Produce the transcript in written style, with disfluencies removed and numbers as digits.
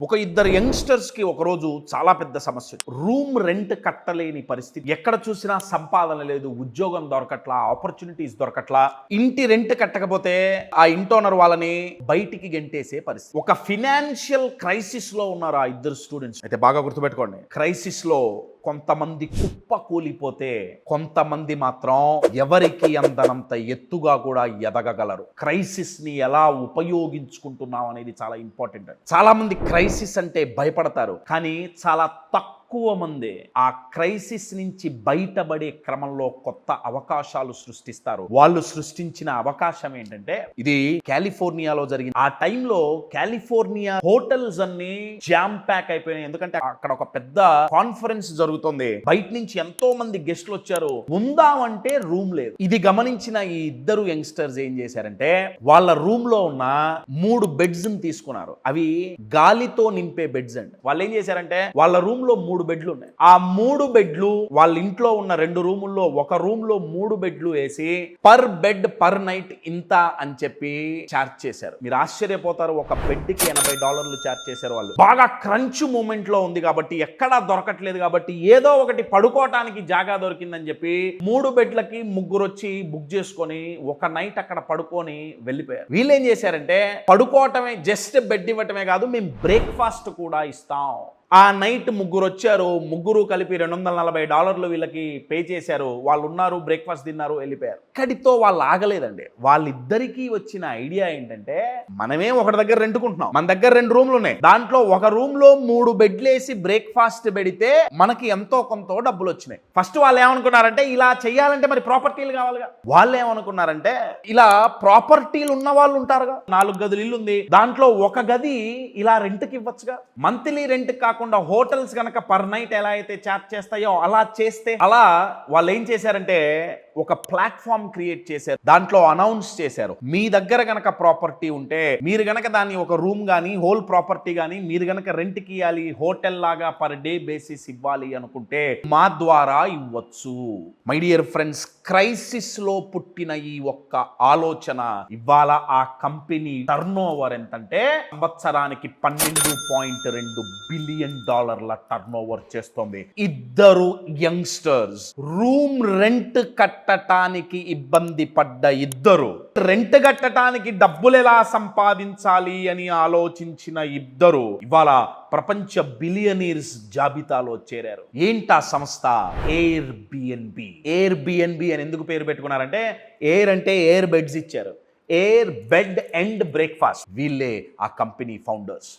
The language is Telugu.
ఒక ఇద్దరు యంగ్స్టర్స్కి ఒకరోజు చాలా పెద్ద సమస్య. రూమ్ రెంట్ కట్టలేని పరిస్థితి. ఎక్కడ చూసినా సంపాదన లేదు, ఉద్యోగం దొరకట్లా, ఆపర్చునిటీస్ దొరకట్లా. ఇంటి రెంట్ కట్టకపోతే ఆ ఇంటి ఓనర్ వాళ్ళని బయటికి గెంటేసే పరిస్థితి. ఒక ఫినాన్షియల్ క్రైసిస్ లో ఉన్నారు ఆ ఇద్దరు స్టూడెంట్స్. అయితే బాగా గుర్తుపెట్టుకోండి, క్రైసిస్ లో కొంతమంది కుప్ప కూలిపోతే కొంతమంది మాత్రం ఎవరికి అందనంత ఎత్తుగా కూడా ఎదగగలరు. క్రైసిస్ ని ఎలా ఉపయోగించుకుంటున్నాం అనేది చాలా ఇంపార్టెంట్. చాలా మంది క్రైసిస్ అంటే భయపడతారు, కానీ చాలా తక్కువ మంది ఆ క్రైసిస్ నుంచి బయటపడే క్రమంలో కొత్త అవకాశాలు సృష్టిస్తారు. వాళ్ళు సృష్టించిన అవకాశం ఏంటంటే, ఇది కాలిఫోర్నియాలో జరిగింది. ఆ టైంలో కాలిఫోర్నియా హోటల్స్ అన్ని జామ్ ప్యాక్ అయిపోయినాయి. ఎందుకంటే అక్కడ ఒక పెద్ద కాన్ఫరెన్స్ జరుగుతుంది. బయట నుంచి ఎంతో మంది గెస్ట్లు వచ్చారు. ఉందామంటే రూమ్ లేదు. ఇది గమనించిన ఈ ఇద్దరు యంగ్స్టర్స్ ఏం చేశారంటే, వాళ్ళ రూమ్ లో ఉన్న 3 బెడ్స్ తీసుకున్నారు. అవి గాలితో నింపే బెడ్స్ అండి. వాళ్ళు ఏం చేశారంటే, వాళ్ళ రూమ్ లో 3 బెడ్లు ఉన్నాయి. ఆ 3 బెడ్లు వాళ్ళ ఇంట్లో ఉన్న 2 రూముల్లో ఒక రూమ్ లో 3 బెడ్లు వేసి పర్ బెడ్ పర్ నైట్ ఇంత అని చెప్పి చార్జ్ చేశారు. మీరు ఆశ్చర్యపోతారు, ఒక బెడ్ కి $80 చార్జ్ చేశారు వాళ్ళు. బాగా క్రంచ్ మూమెంట్ లో ఉంది కాబట్టి, ఎక్కడా దొరకట్లేదు కాబట్టి, ఏదో ఒకటి పడుకోవటానికి జాగా దొరికిందని చెప్పి 3 బెడ్లకి ముగ్గురు వచ్చి బుక్ చేసుకొని ఒక నైట్ అక్కడ పడుకొని వెళ్ళిపోయారు. వీళ్ళు ఏం చేశారంటే, పడుకోవటమే, జస్ట్ బెడ్ ఇవ్వటమే కాదు, మేము బ్రేక్ఫాస్ట్ కూడా ఇస్తాం. ఆ నైట్ ముగ్గురు వచ్చారు. ముగ్గురు కలిపి $240 వీళ్ళకి పే చేశారు. వాళ్ళు ఉన్నారు, బ్రేక్ఫాస్ట్ తిన్నారు, వెళ్ళిపోయారు. ఇక్కడితో వాళ్ళు ఆగలేదండి. వాళ్ళిద్దరికీ వచ్చిన ఐడియా ఏంటంటే, మనమే ఒకటి దగ్గర రెంట్కుంటున్నాం, మన దగ్గర 2 రూమ్లు ఉన్నాయి, దాంట్లో ఒక రూమ్ లో 3 బెడ్లు వేసి బ్రేక్ఫాస్ట్ పెడితే మనకి ఎంతో కొంత డబ్బులు వచ్చినాయి. ఫస్ట్ వాళ్ళు ఏమనుకున్నారంటే, ఇలా చెయ్యాలంటే మరి ప్రాపర్టీలు కావాలిగా. వాళ్ళు ఏమనుకున్నారంటే, ఇలా ప్రాపర్టీలు ఉన్న వాళ్ళు ఉంటారుగా, 4 గదులు ఇల్లు ఉంది, దాంట్లో ఒక గది ఇలా రెంట్కి ఇవ్వచ్చుగా. మంత్లీ రెంట్ కాకుండా హోటల్స్ కనుక పర్ నైట్ ఎలా అయితే చార్జ్ చేస్తాయో అలా చేస్తే, అలా వాళ్ళు ఏం చేశారంటే ఒక ప్లాట్ఫామ్ క్రియేట్ చేశారు. దాంట్లో అనౌన్స్ చేశారు, మీ దగ్గర గనక ప్రాపర్టీ ఉంటే మీరు గనక దాన్ని ఒక రూమ్ గానీ హోల్ ప్రాపర్టీ గానీ మీరు గనక రెంట్ కి ఇవ్వాలి, హోటల్ లాగా పర్ డే బేసిస్ ఇవ్వాలి అనుకుంటే మా ద్వారా ఇవ్వచ్చు. మై డియర్ ఫ్రెండ్స్, క్రైసిస్ లో పుట్టిన ఈ ఒక్క ఆలోచన ఇవాళ ఆ కంపెనీ టర్న్ ఓవర్ ఎంతంటే సంవత్సరానికి $12.2 బిలియన్ టర్న్ ఓవర్ చేస్తోంది. ఇద్దరు యంగ్స్టర్స్ రూమ్ రెంట్ కట్టడానికి ఇబ్బంది పడ్డ ఇద్దరు, రెంట్ కట్టడానికి డబ్బులు ఎలా సంపాదించాలి అని ఆలోచించిన ఇద్దరు ఇవాళ ప్రపంచ బిలియనీర్స్ జాబితాలో చేరారు. ఏంటా సంస్థ? Air BNB. ఎయిర్ బిఎన్బి అని ఎందుకు పేరు పెట్టుకున్నారంటే, ఎయిర్ అంటే ఎయిర్ బెడ్స్ ఇచ్చారు, ఎయిర్ బెడ్ అండ్ బ్రేక్ఫాస్ట్. వీళ్ళే ఆ కంపెనీ ఫౌండర్స్.